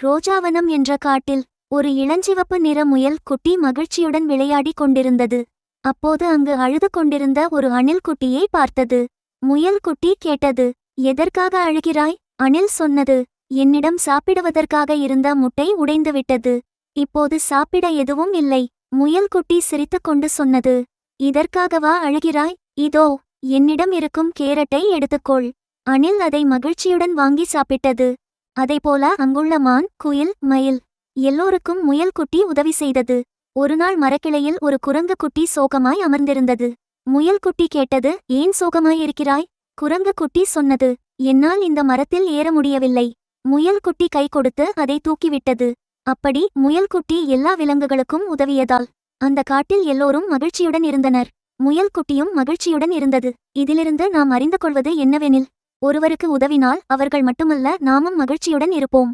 ரோஜாவனம் என்ற காட்டில் ஒரு இளஞ்சிவப்பு நிற முயல் குட்டி மகிழ்ச்சியுடன் விளையாடிக் கொண்டிருந்தது. அப்போது அங்கு அழுது கொண்டிருந்த ஒரு அணில் குட்டியை பார்த்தது. முயல் குட்டி கேட்டது, எதற்காக அழுகிறாய்? அணில் சொன்னது, என்னிடம் சாப்பிடுவதற்காக இருந்த முட்டை உடைந்துவிட்டது. இப்போது சாப்பிட எதுவும் இல்லை. முயல் குட்டி சிரித்துக்கொண்டு சொன்னது, இதற்காகவா அழுகிறாய்? இதோ என்னிடம் இருக்கும் கேரட்டை எடுத்துக்கொள். அணில் அதை மகிழ்ச்சியுடன் வாங்கி சாப்பிட்டது. அதைப்போல அங்குள்ள மான், குயில், மயில் எல்லோருக்கும் முயல் குட்டி உதவி செய்தது. ஒருநாள் மரக்கிளையில் ஒரு குரங்கு குட்டி சோகமாய் அமர்ந்திருந்தது. முயல் குட்டி கேட்டது, ஏன் சோகமாயிருக்கிறாய்? குரங்கு குட்டி சொன்னது, என்னால் இந்த மரத்தில் ஏற முடியவில்லை. முயல் குட்டி கை கொடுத்து அதை தூக்கிவிட்டது. அப்படி முயல் குட்டி எல்லா விலங்குகளுக்கும் உதவியதால் அந்த காட்டில் எல்லோரும் மகிழ்ச்சியுடன் இருந்தனர். முயல் குட்டியும் மகிழ்ச்சியுடன் இருந்தது. இதிலிருந்து நாம் அறிந்து கொள்வது என்னவெனில், ஒருவருக்கு உதவினால் அவர்கள் மட்டுமல்ல, நாமும் மகிழ்ச்சியுடன் இருப்போம்.